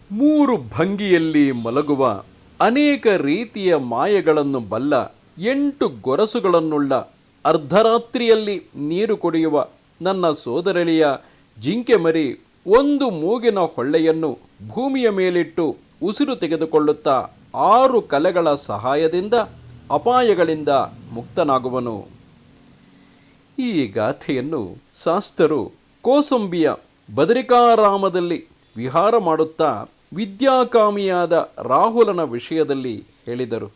ಮೂರು ಭಂಗಿಯಲ್ಲಿ ಮಲಗುವ ಅನೇಕ ರೀತಿಯ ಮಾಯೆಗಳನ್ನು ಬಲ್ಲ 8 ಗೊರಸುಗಳನ್ನುಳ್ಳ ಅರ್ಧರಾತ್ರಿಯಲ್ಲಿ ನೀರು ಕುಡಿಯುವ ನನ್ನ ಸೋದರಳಿಯ ಜಿಂಕೆ ಮರಿ ಒಂದು ಮೂಗಿನ ಹೊಳ್ಳೆಯನ್ನು ಭೂಮಿಯ ಮೇಲಿಟ್ಟು ಉಸಿರು ತೆಗೆದುಕೊಳ್ಳುತ್ತಾ 6 ಕಲೆಗಳ ಸಹಾಯದಿಂದ ಅಪಾಯಗಳಿಂದ ಮುಕ್ತನಾಗುವನು. ಈ ಗಾಥೆಯನ್ನು ಶಾಸ್ತರು ಕೋಸಂಬಿಯ ಬದರಿಕಾರಾಮದಲ್ಲಿ ವಿಹಾರ ಮಾಡುತ್ತಾ ವಿದ್ಯಾಕಾಮಿಯಾದ ರಾಹುಲನ ವಿಷಯದಲ್ಲಿ ಹೇಳಿದರು.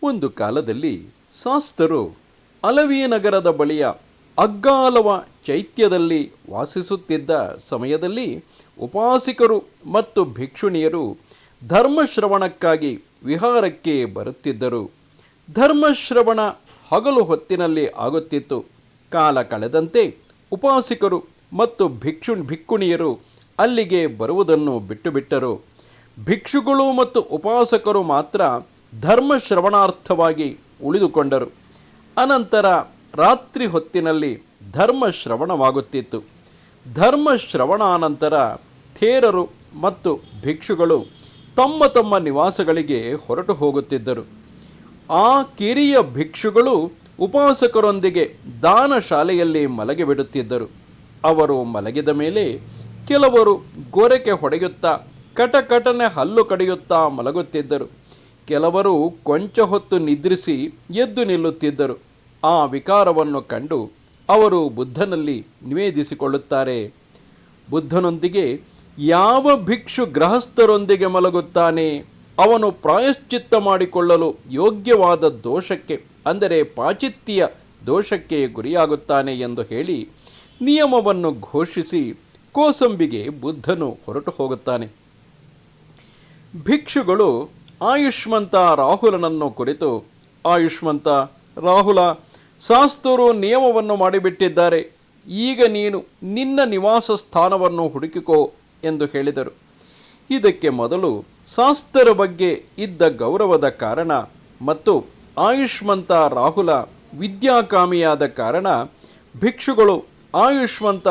ಒಂದು ಕಾಲದಲ್ಲಿ ಶಾಸ್ತರು ಅಲವಿನಗರದ ಬಳಿಯ ಅಗ್ಗಾಲವ ಚೈತ್ಯದಲ್ಲಿ ವಾಸಿಸುತ್ತಿದ್ದ ಸಮಯದಲ್ಲಿ ಉಪಾಸಿಕರು ಮತ್ತು ಭಿಕ್ಷುಣಿಯರು ಧರ್ಮಶ್ರವಣಕ್ಕಾಗಿ ವಿಹಾರಕ್ಕೆ ಬರುತ್ತಿದ್ದರು. ಧರ್ಮಶ್ರವಣ ಹಗಲು ಹೊತ್ತಿನಲ್ಲಿ ಆಗುತ್ತಿತ್ತು. ಕಾಲ ಕಳೆದಂತೆ ಉಪಾಸಿಕರು ಮತ್ತು ಭಿಕ್ಕುಣಿಯರು ಅಲ್ಲಿಗೆ ಬರುವುದನ್ನು ಬಿಟ್ಟುಬಿಟ್ಟರು. ಭಿಕ್ಷುಗಳು ಮತ್ತು ಉಪಾಸಕರು ಮಾತ್ರ ಧರ್ಮಶ್ರವಣಾರ್ಥವಾಗಿ ಉಳಿದುಕೊಂಡರು. ಅನಂತರ ರಾತ್ರಿ ಹೊತ್ತಿನಲ್ಲಿ ಧರ್ಮಶ್ರವಣವಾಗುತ್ತಿತ್ತು. ಧರ್ಮಶ್ರವಣಾನಂತರ ಥೇರರು ಮತ್ತು ಭಿಕ್ಷುಗಳು ತಮ್ಮ ತಮ್ಮ ನಿವಾಸಗಳಿಗೆ ಹೊರಟು ಹೋಗುತ್ತಿದ್ದರು. ಆ ಕಿರಿಯ ಭಿಕ್ಷುಗಳು ಉಪಾಸಕರೊಂದಿಗೆ ದಾನ ಶಾಲೆಯಲ್ಲಿ ಮಲಗಿಬಿಡುತ್ತಿದ್ದರು. ಅವರು ಮಲಗಿದ ಮೇಲೆ ಕೆಲವರು ಗೊರಕೆ ಹೊಡೆಯುತ್ತಾ ಕಟಕಟನೆ ಹಲ್ಲು ಕಡಿಯುತ್ತಾ ಮಲಗುತ್ತಿದ್ದರು. ಕೆಲವರು ಕೊಂಚ ಹೊತ್ತು ನಿದ್ರಿಸಿ ಎದ್ದು ನಿಲ್ಲುತ್ತಿದ್ದರು. ಆ ವಿಕಾರವನ್ನು ಕಂಡು ಅವರು ಬುದ್ಧನಲ್ಲಿ ನಿವೇದಿಸಿಕೊಳ್ಳುತ್ತಾರೆ. ಬುದ್ಧನೊಂದಿಗೆ ಯಾವ ಭಿಕ್ಷು ಗೃಹಸ್ಥರೊಂದಿಗೆ ಮಲಗುತ್ತಾನೆ ಅವನು ಪ್ರಾಯಶ್ಚಿತ್ತ ಮಾಡಿಕೊಳ್ಳಲು ಯೋಗ್ಯವಾದ ದೋಷಕ್ಕೆ, ಅಂದರೆ ಪಾಚಿತ್ಯ ದೋಷಕ್ಕೆ ಗುರಿಯಾಗುತ್ತಾನೆ ಎಂದು ಹೇಳಿ ನಿಯಮವನ್ನು ಘೋಷಿಸಿ ಕೋಸಂಬಿಗೆ ಬುದ್ಧನು ಹೊರಟು ಹೋಗುತ್ತಾನೆ. ಭಿಕ್ಷುಗಳು ಆಯುಷ್ಮಂತ ರಾಹುಲನನ್ನು ಕುರಿತು, ಆಯುಷ್ಮಂತ ರಾಹುಲ, ಶಾಸ್ತರು ನಿಯಮವನ್ನು ಮಾಡಿಬಿಟ್ಟಿದ್ದಾರೆ. ಈಗ ನೀನು ನಿನ್ನ ನಿವಾಸ ಸ್ಥಾನವನ್ನು ಹುಡುಕಿಕೋ ಎಂದು ಹೇಳಿದರು. ಇದಕ್ಕೆ ಮೊದಲು ಶಾಸ್ತರ ಬಗ್ಗೆ ಇದ್ದ ಗೌರವದ ಕಾರಣ ಮತ್ತು ಆಯುಷ್ಮಂತ ರಾಹುಲ ವಿದ್ಯಾಕಾಮಿಯಾದ ಕಾರಣ ಭಿಕ್ಷುಗಳು ಆಯುಷ್ಮಂತ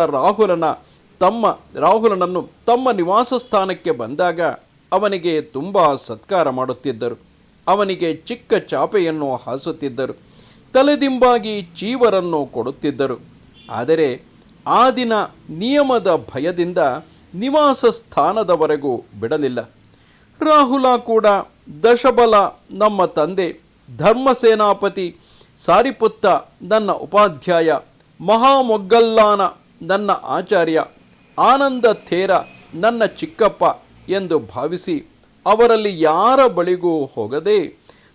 ರಾಹುಲನನ್ನು ತಮ್ಮ ನಿವಾಸ ಸ್ಥಾನಕ್ಕೆ ಬಂದಾಗ ಅವನಿಗೆ ತುಂಬ ಸತ್ಕಾರ ಮಾಡುತ್ತಿದ್ದರು. ಅವನಿಗೆ ಚಿಕ್ಕ ಚಾಪೆಯನ್ನು ಹಾಸುತ್ತಿದ್ದರು. ತಲೆದಿಂಬಾಗಿ ಚೀವರನ್ನು ಕೊಡುತ್ತಿದ್ದರು. ಆದರೆ ಆ ದಿನ ನಿಯಮದ ಭಯದಿಂದ ನಿವಾಸ ಸ್ಥಾನದವರೆಗೂ ಬಿಡಲಿಲ್ಲ. ರಾಹುಲ ಕೂಡ ದಶಬಲ ನಮ್ಮ ತಂದೆ, ಧರ್ಮಸೇನಾಪತಿ ಸಾರಿಪುತ್ತ ನನ್ನ ಉಪಾಧ್ಯಾಯ, ಮಹಾಮೊಗ್ಗಲ್ಲಾನ ನನ್ನ ಆಚಾರ್ಯ, ಆನಂದ ಥೇರ ನನ್ನ ಚಿಕ್ಕಪ್ಪ ಎಂದು ಭಾವಿಸಿ ಅವರಲ್ಲಿ ಯಾರ ಬಳಿಗೂ ಹೋಗದೆ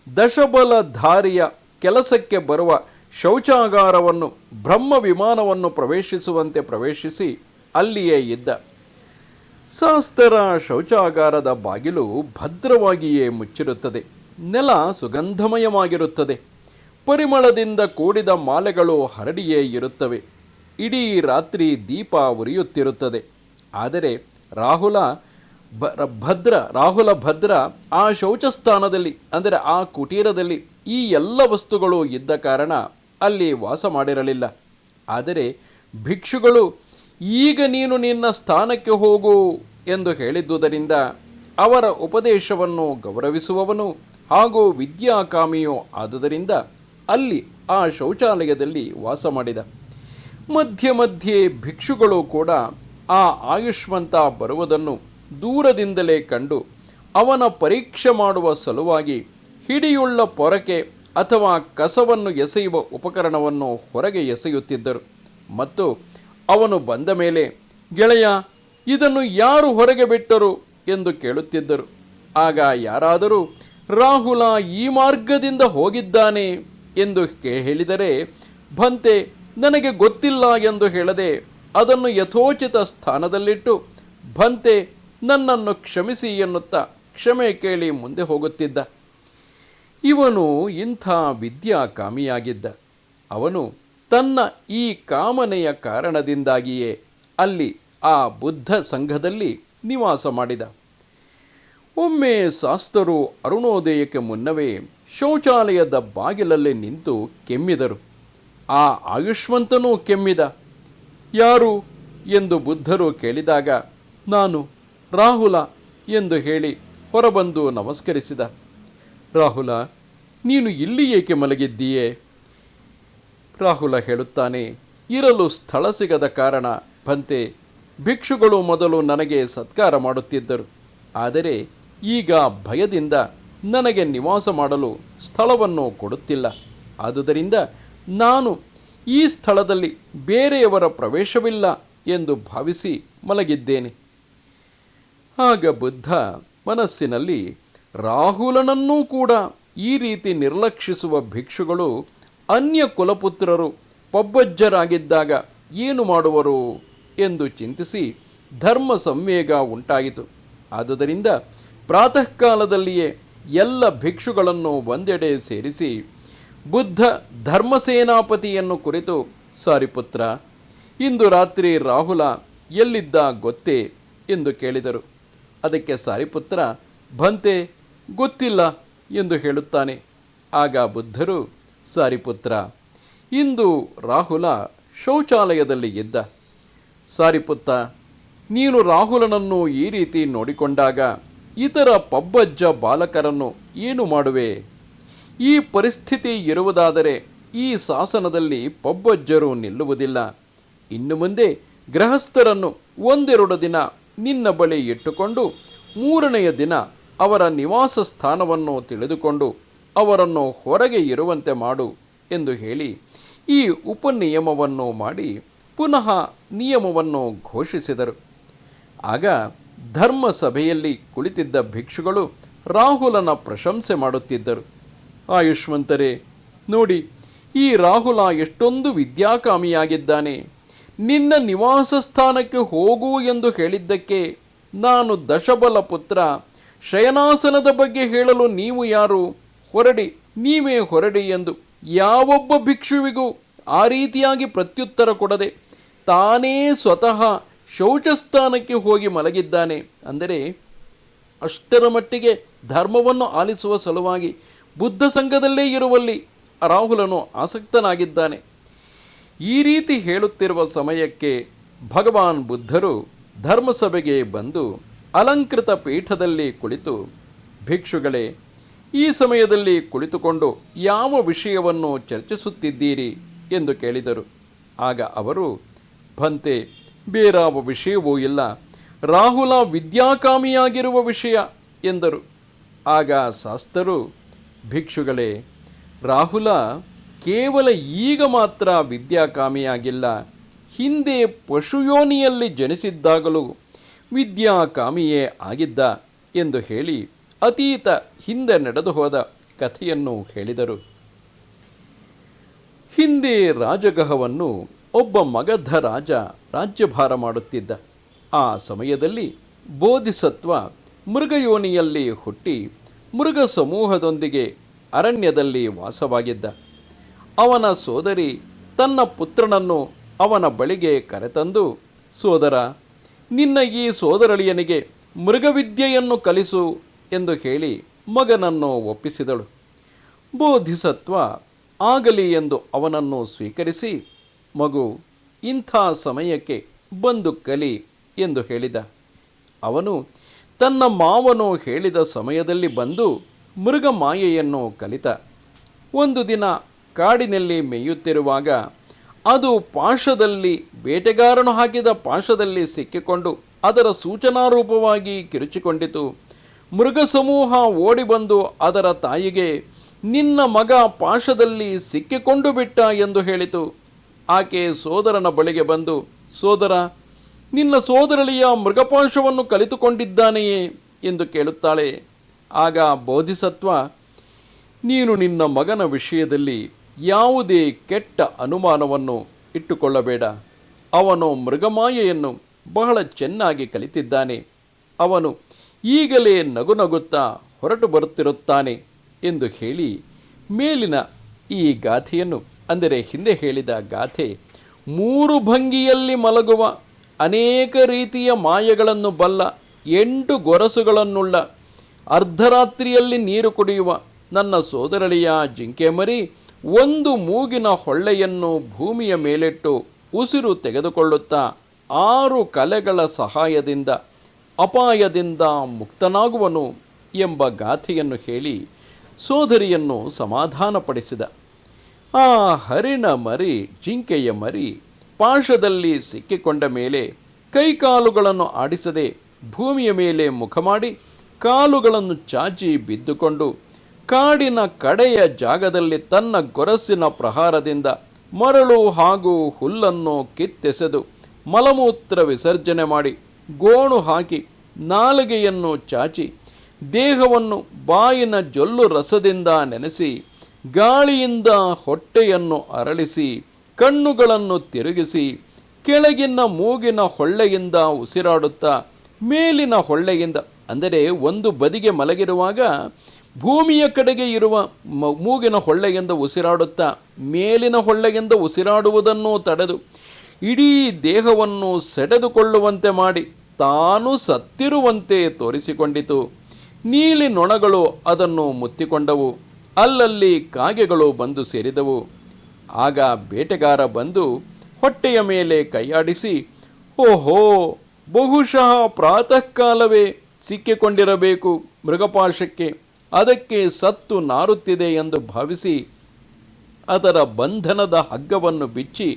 ದಶಬಲಧಾರಿಯ ಕೆಲಸಕ್ಕೆ ಬರುವ ಶೌಚಾಗಾರವನ್ನು ಬ್ರಹ್ಮ ವಿಮಾನವನ್ನು ಪ್ರವೇಶಿಸುವಂತೆ ಪ್ರವೇಶಿಸಿ ಅಲ್ಲಿಯೇ ಇದ್ದ. ಶಾಸ್ತರ ಶೌಚಾಗಾರದ ಬಾಗಿಲು ಭದ್ರವಾಗಿಯೇ ಮುಚ್ಚಿರುತ್ತದೆ. ನೆಲ ಸುಗಂಧಮಯವಾಗಿರುತ್ತದೆ. ಪರಿಮಳದಿಂದ ಕೂಡಿದ ಮಾಲೆಗಳು ಹರಡಿಯೇ ಇರುತ್ತವೆ. ಇಡೀ ರಾತ್ರಿ ದೀಪ ಉರಿಯುತ್ತಿರುತ್ತದೆ. ಆದರೆ ರಾಹುಲ ಭದ್ರ ಆ ಶೌಚಸ್ಥಾನದಲ್ಲಿ, ಅಂದರೆ ಆ ಕುಟೀರದಲ್ಲಿ ಈ ಎಲ್ಲ ವಸ್ತುಗಳು ಇದ್ದ ಕಾರಣ ಅಲ್ಲಿ ವಾಸ ಮಾಡಿರಲಿಲ್ಲ. ಆದರೆ ಭಿಕ್ಷುಗಳು ಈಗ ನೀನು ನಿನ್ನ ಸ್ಥಾನಕ್ಕೆ ಹೋಗು ಎಂದು ಹೇಳಿದ್ದುದರಿಂದ ಅವರ ಉಪದೇಶವನ್ನು ಗೌರವಿಸುವವನು ಹಾಗೂ ವಿದ್ಯಾಕಾಮಿಯೂ ಆದುದರಿಂದ ಅಲ್ಲಿ ಆ ಶೌಚಾಲಯದಲ್ಲಿ ವಾಸ ಮಾಡಿದ. ಮಧ್ಯೆ ಮಧ್ಯೆ ಭಿಕ್ಷುಗಳು ಕೂಡ ಆ ಆಯುಷ್ಮಂತ ಬರುವುದನ್ನು ದೂರದಿಂದಲೇ ಕಂಡು ಅವನ ಪರೀಕ್ಷೆ ಮಾಡುವ ಸಲುವಾಗಿ ಹಿಡಿಯುಳ್ಳ ಪೊರಕೆ ಅಥವಾ ಕಸವನ್ನು ಎಸೆಯುವ ಉಪಕರಣವನ್ನು ಹೊರಗೆ ಎಸೆಯುತ್ತಿದ್ದರು. ಮತ್ತು ಅವನು ಬಂದ ಮೇಲೆ, ಗೆಳೆಯ, ಇದನ್ನು ಯಾರು ಹೊರಗೆ ಬಿಟ್ಟರು ಎಂದು ಕೇಳುತ್ತಿದ್ದರು. ಆಗ ಯಾರಾದರೂ ರಾಹುಲ ಈ ಮಾರ್ಗದಿಂದ ಹೋಗಿದ್ದಾನೆ ಎಂದು ಹೇಳಿದರೆ, ಭಂತೆ ನನಗೆ ಗೊತ್ತಿಲ್ಲ ಎಂದು ಹೇಳದೆ ಅದನ್ನು ಯಥೋಚಿತ ಸ್ಥಾನದಲ್ಲಿಟ್ಟು, ಭಂತೆ ನನ್ನನ್ನು ಕ್ಷಮಿಸಿ ಎನ್ನುತ್ತಾ ಕ್ಷಮೆ ಕೇಳಿ ಮುಂದೆ ಹೋಗುತ್ತಿದ್ದ. ಇವನು ಇಂಥ ವಿದ್ಯಾಕಾಮಿಯಾಗಿದ್ದ. ಅವನು ತನ್ನ ಈ ಕಾಮನೆಯ ಕಾರಣದಿಂದಾಗಿಯೇ ಅಲ್ಲಿ ಆ ಬುದ್ಧ ಸಂಘದಲ್ಲಿ ನಿವಾಸ ಮಾಡಿದ. ಒಮ್ಮೆ ಶಾಸ್ತರು ಅರುಣೋದಯಕ್ಕೆ ಮುನ್ನವೇ ಶೌಚಾಲಯದ ಬಾಗಿಲಲ್ಲಿ ನಿಂತು ಕೆಮ್ಮಿದರು. ಆ ಆಯುಷ್ಮಂತನೂ ಕೆಮ್ಮಿದ. ಯಾರು ಎಂದು ಬುದ್ಧರು ಕೇಳಿದಾಗ, ನಾನು ರಾಹುಲ ಎಂದು ಹೇಳಿ ಹೊರಬಂದು ನಮಸ್ಕರಿಸಿದ. ರಾಹುಲ, ನೀನು ಇಲ್ಲಿ ಏಕೆ ಮಲಗಿದ್ದೀಯೇ? ರಾಹುಲ ಹೇಳುತ್ತಾನೆ, ಇರಲು ಸ್ಥಳ ಸಿಗದ ಕಾರಣ ಭಂತೆ. ಭಿಕ್ಷುಗಳು ಮೊದಲು ನನಗೆ ಸತ್ಕಾರ ಮಾಡುತ್ತಿದ್ದರು, ಆದರೆ ಈಗ ಭಯದಿಂದ ನನಗೆ ನಿವಾಸ ಮಾಡಲು ಸ್ಥಳವನ್ನು ಕೊಡುತ್ತಿಲ್ಲ. ಆದುದರಿಂದ ನಾನು ಈ ಸ್ಥಳದಲ್ಲಿ ಬೇರೆಯವರ ಪ್ರವೇಶವಿಲ್ಲ ಎಂದು ಭಾವಿಸಿ ಮಲಗಿದ್ದೇನೆ. ಆಗ ಬುದ್ಧ ಮನಸ್ಸಿನಲ್ಲಿ, ರಾಹುಲನನ್ನೂ ಕೂಡ ಈ ರೀತಿ ನಿರ್ಲಕ್ಷಿಸುವ ಭಿಕ್ಷುಗಳು ಅನ್ಯ ಕುಲಪುತ್ರರು ಪಬ್ಬಜ್ಜರಾಗಿದ್ದಾಗ ಏನು ಮಾಡುವರು ಎಂದು ಚಿಂತಿಸಿ ಧರ್ಮ ಸಂವೇಗ ಉಂಟಾಯಿತು. ಆದುದರಿಂದ ಪ್ರಾತಃ ಕಾಲದಲ್ಲಿಯೇ ಎಲ್ಲ ಭಿಕ್ಷುಗಳನ್ನು ಒಂದೆಡೆ ಸೇರಿಸಿ ಬುದ್ಧ ಧರ್ಮಸೇನಾಪತಿಯನ್ನು ಕುರಿತು, ಸಾರಿಪುತ್ರ, ಇಂದು ರಾತ್ರಿ ರಾಹುಲ ಎಲ್ಲಿದ್ದ ಗೊತ್ತೇ ಎಂದು ಕೇಳಿದರು. ಅದಕ್ಕೆ ಸಾರಿಪುತ್ರ, ಭಂತೆ, ಗೊತ್ತಿಲ್ಲ ಎಂದು ಹೇಳುತ್ತಾನೆ. ಆಗ ಬುದ್ಧರು, ಸಾರಿಪುತ್ರ, ಇಂದು ರಾಹುಲ ಶೌಚಾಲಯದಲ್ಲಿ ಇದ್ದ. ಸಾರಿಪುತ್ತ, ನೀನು ರಾಹುಲನನ್ನು ಈ ರೀತಿ ನೋಡಿಕೊಂಡಾಗ ಇತರ ಪಬ್ಬಜ್ಜ ಬಾಲಕರನ್ನು ಏನು ಮಾಡುವೆ? ಈ ಪರಿಸ್ಥಿತಿ ಇರುವುದಾದರೆ ಈ ಶಾಸನದಲ್ಲಿ ಪಬ್ಬಜ್ಜರು ನಿಲ್ಲುವುದಿಲ್ಲ. ಇನ್ನು ಮುಂದೆ ಗೃಹಸ್ಥರನ್ನು ಒಂದೆರಡು ದಿನ ನಿನ್ನ ಬಳಿ ಇಟ್ಟುಕೊಂಡು ಮೂರನೆಯ ದಿನ ಅವರ ನಿವಾಸ ಸ್ಥಾನವನ್ನು ತಿಳಿದುಕೊಂಡು ಅವರನ್ನು ಹೊರಗೆ ಇರುವಂತೆ ಮಾಡು ಎಂದು ಹೇಳಿ ಈ ಉಪನಿಯಮವನ್ನು ಮಾಡಿ ಪುನಃ ನಿಯಮವನ್ನು ಘೋಷಿಸಿದರು. ಆಗ ಧರ್ಮ ಸಭೆಯಲ್ಲಿ ಕುಳಿತಿದ್ದ ಭಿಕ್ಷುಗಳು ರಾಹುಲನ ಪ್ರಶಂಸೆ ಮಾಡುತ್ತಿದ್ದರು. ಆಯುಷ್ಮಂತರೇ, ನೋಡಿ, ಈ ರಾಹುಲ ಎಷ್ಟೊಂದು ವಿದ್ಯಾಕಾಮಿಯಾಗಿದ್ದಾನೆ. ನಿನ್ನ ನಿವಾಸ ಸ್ಥಾನಕ್ಕೆ ಹೋಗು ಎಂದು ಹೇಳಿದ್ದಕ್ಕೆ ನಾನು ದಶಬಲ ಪುತ್ರ, ಶಯನಾಸನದ ಬಗ್ಗೆ ಹೇಳಲು ನೀವು ಯಾರು? ಹೊರಡಿ, ನೀವೇ ಹೊರಡಿ ಎಂದು ಯಾವೊಬ್ಬ ಭಿಕ್ಷುವಿಗೂ ಆ ರೀತಿಯಾಗಿ ಪ್ರತ್ಯುತ್ತರ ಕೊಡದೆ ತಾನೇ ಸ್ವತಃ ಶೌಚಸ್ಥಾನಕ್ಕೆ ಹೋಗಿ ಮಲಗಿದ್ದಾನೆ. ಅಂದರೆ ಅಷ್ಟರ ಮಟ್ಟಿಗೆ ಧರ್ಮವನ್ನು ಆಲಿಸುವ ಸಲುವಾಗಿ ಬುದ್ಧ ಸಂಘದಲ್ಲೇ ಇರುವಲ್ಲಿ ರಾಹುಲನು ಆಸಕ್ತನಾಗಿದ್ದಾನೆ. ಈ ರೀತಿ ಹೇಳುತ್ತಿರುವ ಸಮಯಕ್ಕೆ ಭಗವಾನ್ ಬುದ್ಧರು ಧರ್ಮಸಭೆಗೆ ಬಂದು ಅಲಂಕೃತ ಪೀಠದಲ್ಲಿ ಕುಳಿತು, ಭಿಕ್ಷುಗಳೇ, ಈ ಸಮಯದಲ್ಲಿ ಕುಳಿತುಕೊಂಡು ಯಾವ ವಿಷಯವನ್ನು ಚರ್ಚಿಸುತ್ತಿದ್ದೀರಿ ಎಂದು ಕೇಳಿದರು. ಆಗ ಅವರು, ಭಂತೆ, ಬೇರಾವ ವಿಷಯವೂ ಇಲ್ಲ, ರಾಹುಲ ವಿದ್ಯಾಕಾಮಿಯಾಗಿರುವ ವಿಷಯ ಎಂದರು. ಆಗ ಶಾಸ್ತರು, ಭಿಕ್ಷುಗಳೇ, ರಾಹುಲ ಕೇವಲ ಈಗ ಮಾತ್ರ ವಿದ್ಯಾಕಾಮಿಯಾಗಿಲ್ಲ, ಹಿಂದೆ ಪಶುಯೋನಿಯಲ್ಲಿ ಜನಿಸಿದ್ದಾಗಲೂ ವಿದ್ಯಾಕಾಮಿಯೇ ಆಗಿದ್ದ ಎಂದು ಹೇಳಿ ಅತೀತ ಹಿಂದೆ ನಡೆದು ಹೋದ ಕಥೆಯನ್ನು ಹೇಳಿದರು. ಹಿಂದೆ ರಾಜಗೃಹವನ್ನು ಒಬ್ಬ ಮಗಧ ರಾಜ ರಾಜ್ಯಭಾರ ಮಾಡುತ್ತಿದ್ದ. ಆ ಸಮಯದಲ್ಲಿ ಬೋಧಿಸತ್ವ ಮೃಗಯೋನಿಯಲ್ಲಿ ಹುಟ್ಟಿ ಮೃಗ ಸಮೂಹದೊಂದಿಗೆ ಅರಣ್ಯದಲ್ಲಿ ವಾಸವಾಗಿದ್ದ. ಅವನ ಸೋದರಿ ತನ್ನ ಪುತ್ರನನ್ನು ಅವನ ಬಳಿಗೆ ಕರೆತಂದು, ಸೋದರ, ನಿನ್ನ ಈ ಸೋದರಳಿಯನಿಗೆ ಮೃಗವಿದ್ಯೆಯನ್ನು ಕಲಿಸು ಎಂದು ಹೇಳಿ ಮಗನನ್ನು ಒಪ್ಪಿಸಿದಳು. ಬೋಧಿಸತ್ವ ಆಗಲಿ ಎಂದು ಅವನನ್ನು ಸ್ವೀಕರಿಸಿ, ಮಗು, ಇಂಥ ಸಮಯಕ್ಕೆ ಬಂದು ಕಲಿ ಎಂದು ಹೇಳಿದ. ಅವನು ತನ್ನ ಮಾವನು ಹೇಳಿದ ಸಮಯದಲ್ಲಿ ಬಂದು ಮೃಗ ಮಾಯೆಯನ್ನು ಕಲಿತ. ಒಂದು ದಿನ ಕಾಡಿನಲ್ಲಿ ಮೇಯುತ್ತಿರುವಾಗ ಅದು ಪಾಶದಲ್ಲಿ, ಬೇಟೆಗಾರನು ಹಾಕಿದ ಪಾಶದಲ್ಲಿ ಸಿಕ್ಕಿಕೊಂಡು ಅದರ ಸೂಚನಾರೂಪವಾಗಿ ಕಿರುಚಿಕೊಂಡಿತು. ಮೃಗ ಸಮೂಹ ಓಡಿ ಬಂದು ಅದರ ತಾಯಿಗೆ, ನಿನ್ನ ಮಗ ಪಾಶದಲ್ಲಿ ಸಿಕ್ಕಿಕೊಂಡು ಬಿಟ್ಟ ಎಂದು ಹೇಳಿತು. ಆಕೆ ಸೋದರನ ಬಳಿಗೆ ಬಂದು, ಸೋದರ, ನಿನ್ನ ಸೋದರಳಿಯ ಮೃಗಪಾಶವನ್ನು ಕಲಿತುಕೊಂಡಿದ್ದಾನೆಯೇ ಎಂದು ಕೇಳುತ್ತಾಳೆ. ಆಗ ಬೋಧಿಸತ್ವ, ನೀನು ನಿನ್ನ ಮಗನ ವಿಷಯದಲ್ಲಿ ಯಾವುದೇ ಕೆಟ್ಟ ಅನುಮಾನವನ್ನು ಇಟ್ಟುಕೊಳ್ಳಬೇಡ. ಅವನು ಮೃಗಮಾಯೆಯನ್ನು ಬಹಳ ಚೆನ್ನಾಗಿ ಕಲಿತಿದ್ದಾನೆ. ಅವನು ಈಗಲೇ ನಗುನಗುತ್ತಾ ಹೊರಟು ಬರುತ್ತಿರುತ್ತಾನೆ ಎಂದು ಹೇಳಿ ಮೇಲಿನ ಈ ಗಾಥೆಯನ್ನು, ಅಂದರೆ ಹಿಂದೆ ಹೇಳಿದ ಗಾಥೆ, 3 ಭಂಗಿಯಲ್ಲಿ ಮಲಗುವ, ಅನೇಕ ರೀತಿಯ ಮಾಯೆಗಳನ್ನು ಬಲ್ಲ, 8 ಗೊರಸುಗಳನ್ನುಳ್ಳ, ಅರ್ಧರಾತ್ರಿಯಲ್ಲಿ ನೀರು ಕುಡಿಯುವ ನನ್ನ ಸೋದರಳಿಯ ಜಿಂಕೆ ಮರಿ ಒಂದು ಮೂಗಿನ ಹೊಳ್ಳೆಯನ್ನು ಭೂಮಿಯ ಮೇಲಿಟ್ಟು ಉಸಿರು ತೆಗೆದುಕೊಳ್ಳುತ್ತಾ 6 ಕಲೆಗಳ ಸಹಾಯದಿಂದ ಅಪಾಯದಿಂದ ಮುಕ್ತನಾಗುವನು ಎಂಬ ಗಾಥೆಯನ್ನು ಹೇಳಿ ಸೋದರಿಯನ್ನು ಸಮಾಧಾನಪಡಿಸಿದ. ಆ ಹರಿಣ ಮರಿ, ಜಿಂಕೆಯ ಮರಿ ಪಾಶದಲ್ಲಿ ಸಿಕ್ಕಿಕೊಂಡ ಮೇಲೆ ಕೈಕಾಲುಗಳನ್ನು ಆಡಿಸದೆ ಭೂಮಿಯ ಮೇಲೆ ಮುಖ ಮಾಡಿ ಕಾಲುಗಳನ್ನು ಚಾಚಿ ಬಿದ್ದುಕೊಂಡು ಕಾಡಿನ ಕಡೆಯ ಜಾಗದಲ್ಲಿ ತನ್ನ ಗೊರಸಿನ ಪ್ರಹಾರದಿಂದ ಮರಳು ಹಾಗೂ ಹುಲ್ಲನ್ನು ಕಿತ್ತೆಸೆದು ಮಲಮೂತ್ರ ವಿಸರ್ಜನೆ ಮಾಡಿ ಗೋಣು ಹಾಕಿ ನಾಲಿಗೆಯನ್ನು ಚಾಚಿ ದೇಹವನ್ನು ಬಾಯಿನ ಜೊಲ್ಲು ರಸದಿಂದ ನೆನೆಸಿ ಗಾಳಿಯಿಂದ ಹೊಟ್ಟೆಯನ್ನು ಅರಳಿಸಿ ಕಣ್ಣುಗಳನ್ನು ತಿರುಗಿಸಿ ಕೆಳಗಿನ ಮೂಗಿನ ಹೊಳ್ಳೆಯಿಂದ ಉಸಿರಾಡುತ್ತಾ ಮೇಲಿನ ಹೊಳ್ಳೆಯಿಂದ, ಅಂದರೆ ಒಂದು ಬದಿಗೆ ಮಲಗಿರುವಾಗ ಭೂಮಿಯ ಕಡೆಗೆ ಇರುವ ಮೂಗಿನ ಹೊಳ್ಳೆಯಿಂದ ಉಸಿರಾಡುತ್ತಾ ಮೇಲಿನ ಹೊಳ್ಳೆಯಿಂದ ಉಸಿರಾಡುವುದನ್ನು ತಡೆದು ಇಡೀ ದೇಹವನ್ನು ಸೆಡೆದುಕೊಳ್ಳುವಂತೆ ಮಾಡಿ ತಾನು ಸತ್ತಿರುವಂತೆ ತೋರಿಸಿಕೊಂಡಿತು. ನೀಲಿ ನೊಣಗಳು ಅದನ್ನು ಮುತ್ತಿಕೊಂಡವು. ಅಲ್ಲಲ್ಲಿ ಕಾಗೆಗಳು ಬಂದು ಸೇರಿದವು. ಆಗ ಬೇಟೆಗಾರ ಬಂದು ಹೊಟ್ಟೆಯ ಮೇಲೆ ಕೈಯಾಡಿಸಿ, ಓಹೋ, ಬಹುಶಃ ಪ್ರಾತಃ ಕಾಲವೇ ಸಿಕ್ಕಿಕೊಂಡಿರಬೇಕು ಮೃಗಪಾಶಕ್ಕೆ, ಅದಕ್ಕೆ ಸತ್ತು ನಾರುತ್ತಿದೆ ಎಂದು ಭಾವಿಸಿ ಅದರ ಬಂಧನದ ಹಗ್ಗವನ್ನು ಬಿಚ್ಚಿ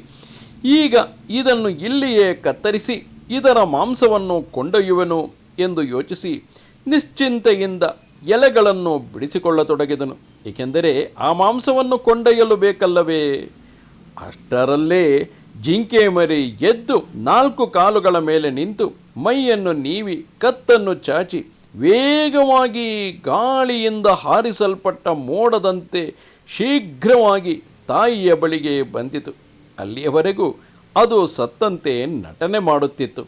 ಈಗ ಇದನ್ನು ಇಲ್ಲಿಯೇ ಕತ್ತರಿಸಿ ಇದರ ಮಾಂಸವನ್ನು ಕೊಂಡೊಯ್ಯುವೆನು ಎಂದು ಯೋಚಿಸಿ ನಿಶ್ಚಿಂತೆಯಿಂದ ಎಲೆಗಳನ್ನು ಬಿಡಿಸಿಕೊಳ್ಳತೊಡಗಿದನು. ಏಕೆಂದರೆ ಆ ಮಾಂಸವನ್ನು ಕೊಂಡೊಯ್ಯಲು ಬೇಕಲ್ಲವೇ. ಅಷ್ಟರಲ್ಲೇ ಜಿಂಕೆ ಮರಿ ಎದ್ದು 4 ಕಾಲುಗಳ ಮೇಲೆ ನಿಂತು ಮೈಯನ್ನು ನೀವಿ ಕತ್ತನ್ನು ಚಾಚಿ ವೇಗವಾಗಿ ಗಾಳಿಯಿಂದ ಹಾರಿಸಲ್ಪಟ್ಟ ಮೋಡದಂತೆ ಶೀಘ್ರವಾಗಿ ತಾಯಿಯ ಬಳಿಗೆ ಬಂದಿತು. ಅಲ್ಲಿಯವರೆಗೂ ಅದು ಸತ್ತಂತೆ ನಟನೆ ಮಾಡುತ್ತಿತ್ತು.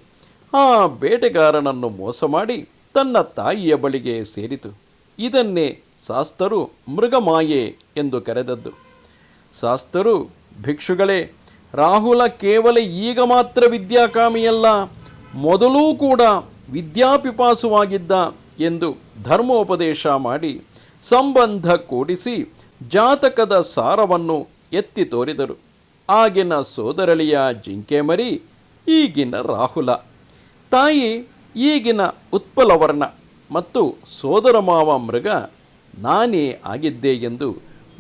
ಆ ಬೇಟೆಗಾರನನ್ನು ಮೋಸ ಮಾಡಿ ತನ್ನ ತಾಯಿಯ ಬಳಿಗೆ ಸೇರಿತು. ಇದನ್ನೇ ಶಾಸ್ತರು ಮೃಗಮಾಯೆ ಎಂದು ಕರೆದದ್ದು. ಶಾಸ್ತರು, ಭಿಕ್ಷುಗಳೇ, ರಾಹುಲ ಕೇವಲ ಈಗ ಮಾತ್ರ ವಿದ್ಯಾಕಾಮಿಯಲ್ಲ, ಮೊದಲೂ ಕೂಡ ವಿದ್ಯಾಪಿಪಾಸುವಾಗಿದ್ದ ಎಂದು ಧರ್ಮೋಪದೇಶ ಮಾಡಿ ಸಂಬಂಧ ಕೂಡಿಸಿ ಜಾತಕದ ಸಾರವನ್ನು ಎತ್ತಿ ತೋರಿದರು. ಆಗಿನ ಸೋದರಳಿಯ ಜಿಂಕೆ ಮರಿ ಈಗಿನ ರಾಹುಲ, ತಾಯಿ ಈಗಿನ ಉತ್ಪಲವರ್ಣ ಮತ್ತು ಸೋದರ ಮಾವ ಮೃಗ ನಾನೇ ಆಗಿದ್ದೆ ಎಂದು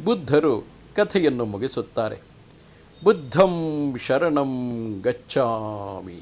ಬುದ್ಧರು ಕಥೆಯನ್ನು ಮುಗಿಸುತ್ತಾರೆ. ಬುದ್ಧಂ ಶರಣಂ ಗಚ್ಚಾಮಿ.